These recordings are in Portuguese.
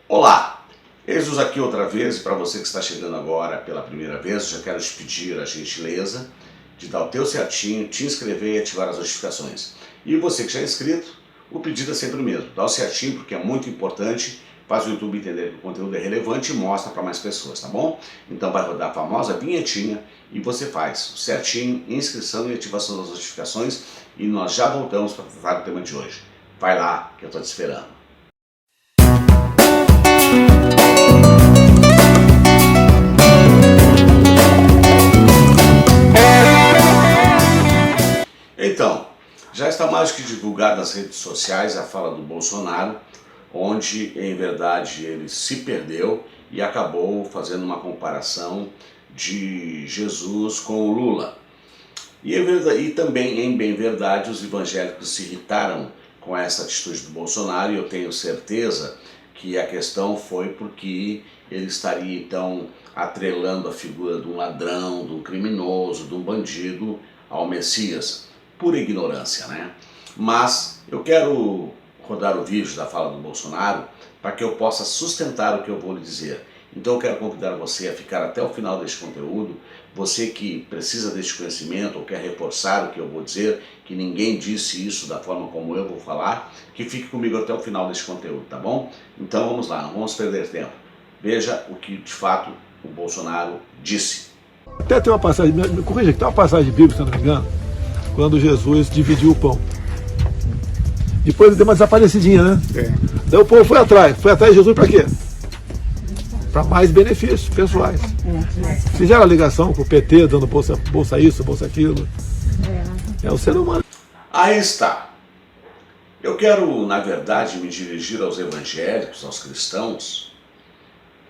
Olá, eis-nos aqui outra vez e para você que está chegando agora pela primeira vez, eu já quero te pedir a gentileza de dar o teu certinho, te inscrever e ativar as notificações. E você que já é inscrito, o pedido é sempre o mesmo, dá o certinho porque é muito importante, faz o YouTube entender que o conteúdo é relevante e mostra para mais pessoas, tá bom? Então vai rodar a famosa vinhetinha e você faz o certinho, inscrição e ativação das notificações e nós já voltamos para tratar do tema de hoje. Vai lá que eu estou te esperando. Então, já está mais que divulgado nas redes sociais a fala do Bolsonaro, onde em verdade ele se perdeu e acabou fazendo uma comparação de Jesus com o Lula. E também, em bem verdade, os evangélicos se irritaram com essa atitude do Bolsonaro e eu tenho certeza que a questão foi porque ele estaria então atrelando a figura de um ladrão, de um criminoso, de um bandido ao Messias. Pura ignorância, né? Mas eu quero rodar o vídeo da fala do Bolsonaro para que eu possa sustentar o que eu vou lhe dizer. Então eu quero convidar você a ficar até o final deste conteúdo, você que precisa deste conhecimento ou quer reforçar o que eu vou dizer, que ninguém disse isso da forma como eu vou falar, que fique comigo até o final deste conteúdo, tá bom? Então vamos lá, não vamos perder tempo. Veja o que de fato o Bolsonaro disse. Até tem uma passagem, me corrija, que tem uma passagem bíblica, se eu não me engano, quando Jesus dividiu o pão. Depois ele deu uma desaparecidinha, né? Daí o povo foi atrás de Jesus para quê? Para mais benefícios pessoais. Fizeram a ligação com o PT, dando bolsa isso, bolsa aquilo. É o ser humano. Aí está. Eu quero, na verdade, me dirigir aos evangélicos, aos cristãos,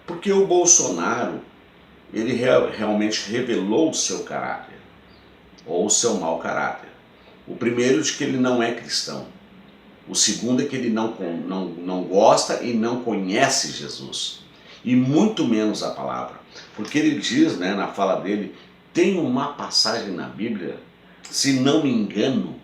porque o Bolsonaro, ele realmente revelou o seu caráter, ou o seu mau caráter. O primeiro de que ele não é cristão. O segundo é que ele não gosta e não conhece Jesus. E muito menos a palavra. Porque ele diz, né, na fala dele, tem uma passagem na Bíblia, se não me engano,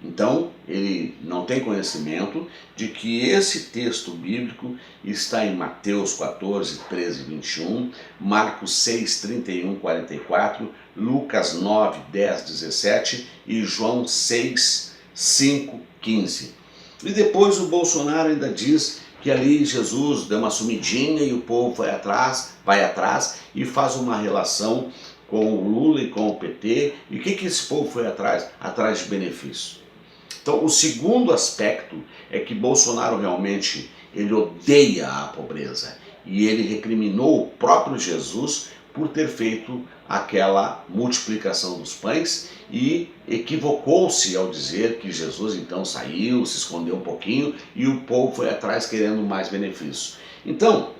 então ele não tem conhecimento de que esse texto bíblico está em Mateus 14, 13 e 21, Marcos 6, 31, 44, Lucas 9, 10, 17 e João 6, 5, 15. E depois o Bolsonaro ainda diz que ali Jesus deu uma sumidinha e o povo vai atrás e faz uma relação com o Lula e com o PT. E o que esse povo foi atrás? Atrás de benefício. Então o segundo aspecto é que Bolsonaro realmente ele odeia a pobreza e ele recriminou o próprio Jesus por ter feito aquela multiplicação dos pães e equivocou-se ao dizer que Jesus então saiu, se escondeu um pouquinho e o povo foi atrás querendo mais benefício. Então,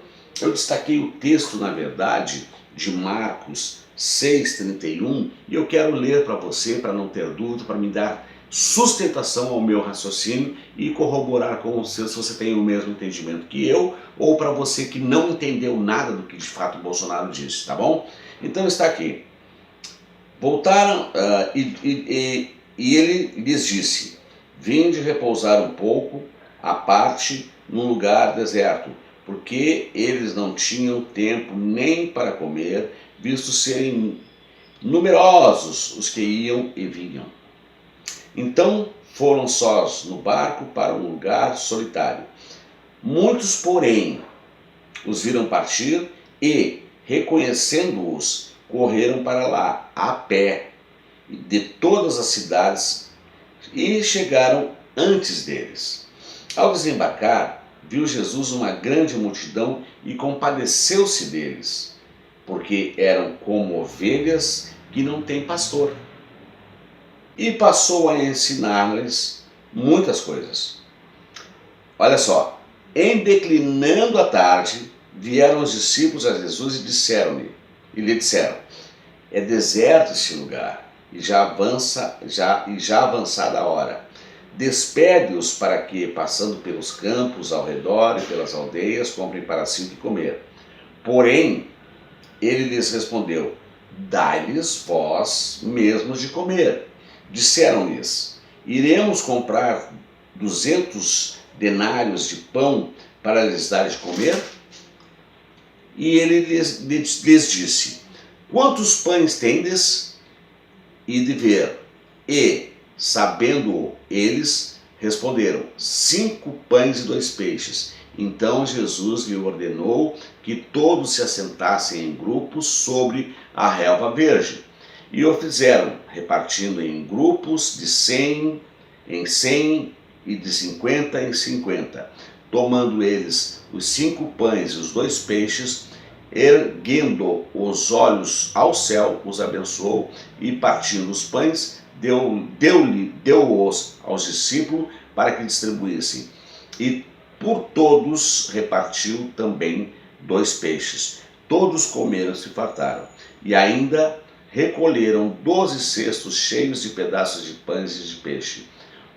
eu destaquei o texto, na verdade, de Marcos 6,31 e eu quero ler para você, para não ter dúvida, para me dar sustentação ao meu raciocínio e corroborar com você se você tem o mesmo entendimento que eu ou para você que não entendeu nada do que de fato o Bolsonaro disse, tá bom? Então está aqui. Voltaram e ele lhes disse, vinde repousar um pouco à parte num lugar deserto, porque eles não tinham tempo nem para comer, visto serem numerosos os que iam e vinham. Então foram sós no barco para um lugar solitário. Muitos, porém, os viram partir e, reconhecendo-os, correram para lá, a pé, de todas as cidades, e chegaram antes deles. Ao desembarcar, viu Jesus uma grande multidão e compadeceu-se deles, porque eram como ovelhas que não têm pastor. E passou a ensinar-lhes muitas coisas. Olha só, em declinando a tarde, vieram os discípulos a Jesus e lhe disseram, é deserto este lugar, e já avançada a hora. Despede-os para que, passando pelos campos ao redor e pelas aldeias, comprem para si o que comer. Porém, ele lhes respondeu, dai-lhes vós mesmos de comer. Disseram-lhes, iremos comprar 200 denários de pão para lhes dar de comer? E ele lhes disse: quantos pães tendes? E de ver. E, sabendo eles, responderam: 5 pães e 2 peixes. Então Jesus lhe ordenou que todos se assentassem em grupos sobre a relva verde. E o fizeram, repartindo em grupos de 100 em 100 e de 50 em 50. Tomando eles os 5 pães e os 2 peixes, erguendo os olhos ao céu, os abençoou, e partindo os pães, deu-os aos discípulos para que distribuíssem. E por todos repartiu também 2 peixes. Todos comeram e se fartaram. E ainda recolheram 12 cestos cheios de pedaços de pães e de peixe.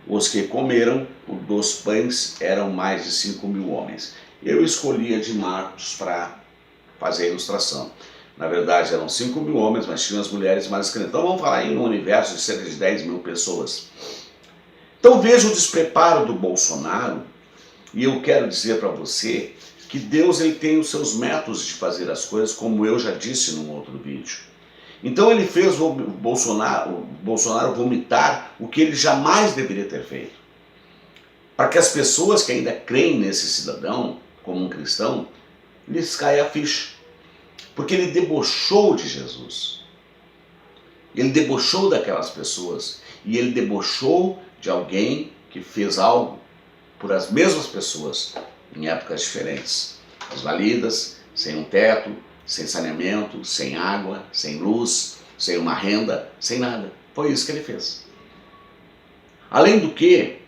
Os que comeram dos pães eram mais de 5.000 homens. Eu escolhi a de Marcos para fazer a ilustração. Na verdade eram 5.000 homens, mas tinham as mulheres mais as crianças. Então vamos falar aí no universo de cerca de 10.000 pessoas. Então veja o despreparo do Bolsonaro, e eu quero dizer para você que Deus ele tem os seus métodos de fazer as coisas, como eu já disse num outro vídeo. Então ele fez o Bolsonaro vomitar o que ele jamais deveria ter feito. Para que as pessoas que ainda creem nesse cidadão, como um cristão, lhes caia a ficha. Porque ele debochou de Jesus. Ele debochou daquelas pessoas. E ele debochou de alguém que fez algo por as mesmas pessoas em épocas diferentes. Desvalidas, sem um teto, sem saneamento, sem água, sem luz, sem uma renda, sem nada. Foi isso que ele fez. Além do que,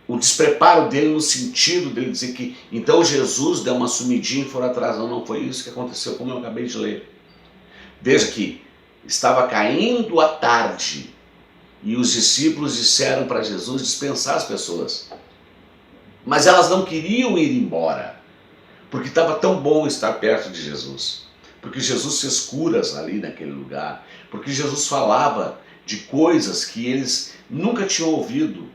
o despreparo dele no sentido dele dizer que então Jesus deu uma sumidinha e foi atrás. Não foi isso que aconteceu, como eu acabei de ler. Veja que estava caindo a tarde e os discípulos disseram para Jesus dispensar as pessoas. Mas elas não queriam ir embora, porque estava tão bom estar perto de Jesus. Porque Jesus fez curas ali naquele lugar. Porque Jesus falava de coisas que eles nunca tinham ouvido.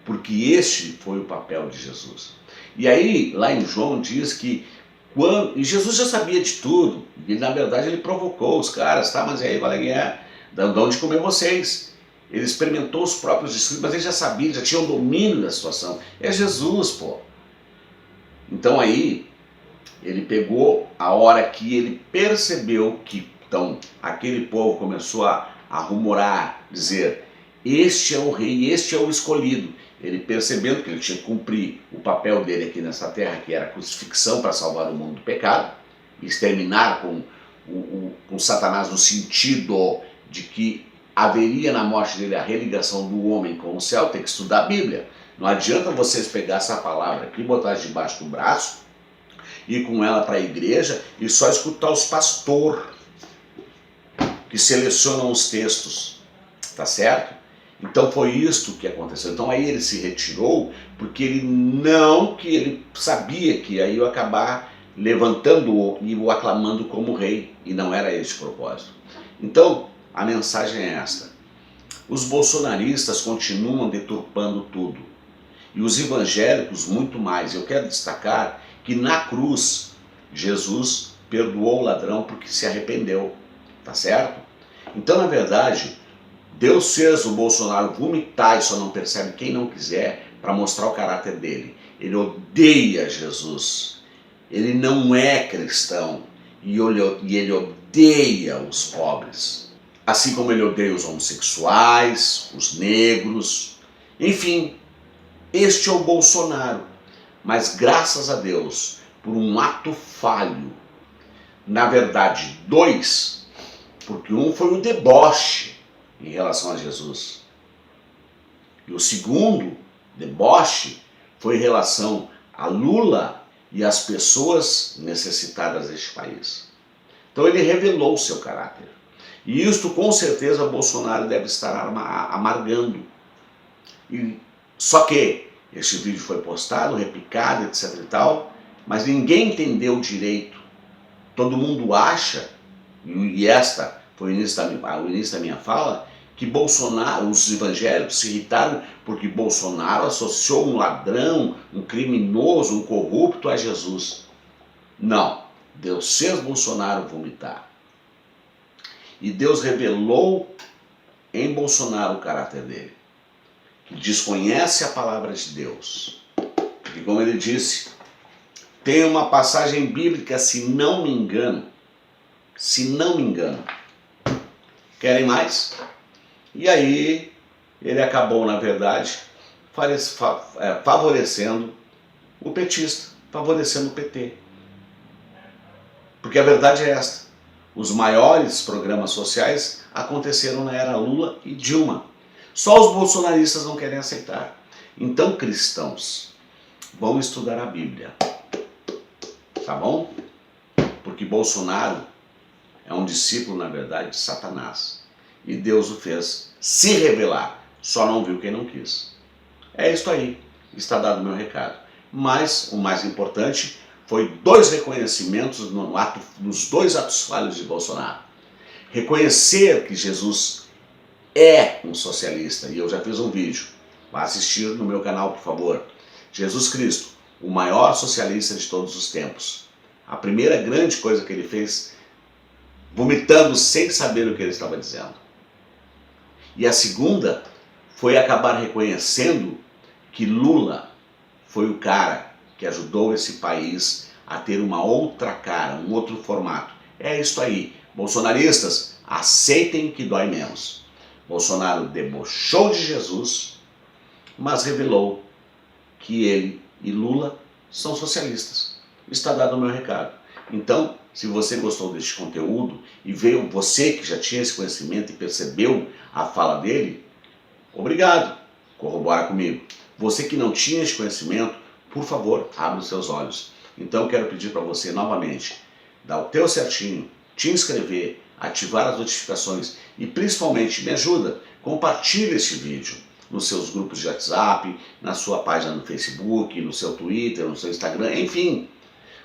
Porque este foi o papel de Jesus. E aí, lá em João diz que e Jesus já sabia de tudo. E na verdade ele provocou os caras, tá? Mas aí, qual é que é? De onde comer vocês? Ele experimentou os próprios discípulos, mas ele já sabia, já tinha o domínio da situação. É Jesus, pô. Então aí, ele pegou a hora que ele percebeu que então aquele povo começou a rumorar, dizer: este é o rei, este é o escolhido. Ele percebendo que ele tinha que cumprir o papel dele aqui nessa terra, que era a crucifixão para salvar o mundo do pecado, e exterminar com Satanás no sentido de que haveria na morte dele a religação do homem com o céu. Tem que estudar a Bíblia. Não adianta vocês pegar essa palavra aqui, botar debaixo do braço, ir com ela para a igreja e só escutar os pastores que selecionam os textos, tá certo? Então foi isto que aconteceu. Então aí ele se retirou porque ele sabia que aí ia acabar levantando-o e o aclamando como rei, e não era esse o propósito. Então a mensagem é esta: os bolsonaristas continuam deturpando tudo, e os evangélicos muito mais. Eu quero destacar que na cruz Jesus perdoou o ladrão porque se arrependeu, tá certo? Então na verdade Deus fez o Bolsonaro vomitar e só não percebe quem não quiser, para mostrar o caráter dele. Ele odeia Jesus, ele não é cristão e ele odeia os pobres. Assim como ele odeia os homossexuais, os negros, enfim, este é o Bolsonaro. Mas graças a Deus, por um ato falho, na verdade 2, porque um foi o deboche em relação a Jesus. E o segundo deboche foi em relação a Lula e as pessoas necessitadas deste país. Então ele revelou o seu caráter. E isto com certeza Bolsonaro deve estar amargando. Só que este vídeo foi postado, replicado, etc e tal, mas ninguém entendeu direito. Todo mundo acha, e esta foi o início da minha fala, que Bolsonaro, os evangélicos se irritaram porque Bolsonaro associou um ladrão, um criminoso, um corrupto a Jesus. Não, Deus fez Bolsonaro vomitar. E Deus revelou em Bolsonaro o caráter dele, que desconhece a palavra de Deus. E como ele disse, tem uma passagem bíblica, se não me engano, querem mais? E aí ele acabou, na verdade, favorecendo o petista, favorecendo o PT. Porque a verdade é esta: os maiores programas sociais aconteceram na era Lula e Dilma. Só os bolsonaristas não querem aceitar. Então, cristãos, vão estudar a Bíblia, tá bom? Porque Bolsonaro é um discípulo, na verdade, de Satanás. E Deus o fez se revelar, só não viu quem não quis. É isso aí, está dado o meu recado. Mas o mais importante foi 2 reconhecimentos nos 2 atos falhos de Bolsonaro. Reconhecer que Jesus é um socialista, e eu já fiz um vídeo, vá assistir no meu canal, por favor. Jesus Cristo, o maior socialista de todos os tempos. A primeira grande coisa que ele fez, vomitando sem saber o que ele estava dizendo. E a segunda foi acabar reconhecendo que Lula foi o cara que ajudou esse país a ter uma outra cara, um outro formato. É isso aí. Bolsonaristas, aceitem que dói menos. Bolsonaro debochou de Jesus, mas revelou que ele e Lula são socialistas. Está dado o meu recado. Então, se você gostou deste conteúdo e veio você que já tinha esse conhecimento e percebeu a fala dele, obrigado, corrobora comigo. Você que não tinha esse conhecimento, por favor, abra os seus olhos. Então, quero pedir para você novamente, dar o teu certinho, te inscrever, ativar as notificações e principalmente me ajuda, compartilhe este vídeo nos seus grupos de WhatsApp, na sua página no Facebook, no seu Twitter, no seu Instagram, enfim.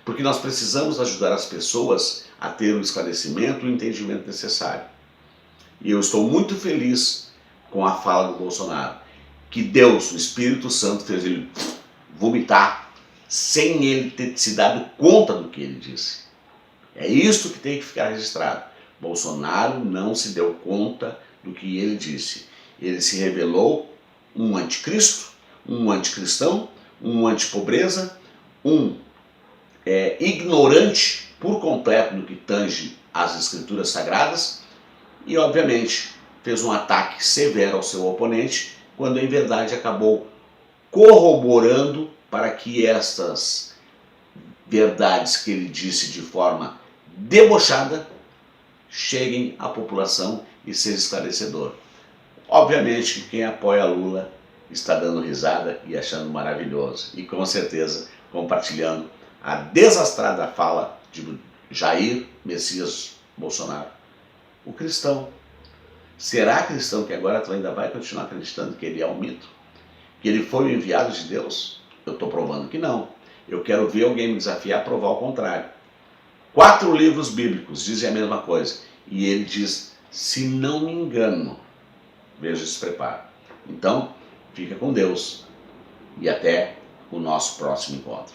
Porque nós precisamos ajudar as pessoas a ter o esclarecimento e o entendimento necessário. E eu estou muito feliz com a fala do Bolsonaro, que Deus, o Espírito Santo, fez ele vomitar sem ele ter se dado conta do que ele disse. É isso que tem que ficar registrado. Bolsonaro não se deu conta do que ele disse. Ele se revelou um anticristo, um anticristão, um antipobreza, um ignorante por completo do que tange as escrituras sagradas e, obviamente, fez um ataque severo ao seu oponente, quando em verdade acabou corroborando para que estas verdades que ele disse de forma debochada cheguem à população e seja esclarecedor. Obviamente que quem apoia Lula está dando risada e achando maravilhoso e com certeza compartilhando a desastrada fala de Jair Messias Bolsonaro. O cristão. Será cristão que agora tu ainda vai continuar acreditando que ele é um mito? Que ele foi o enviado de Deus? Eu estou provando que não. Eu quero ver alguém me desafiar a provar o contrário. 4 livros bíblicos dizem a mesma coisa. E ele diz, se não me engano, veja esse preparo. Então, fica com Deus e até o nosso próximo encontro.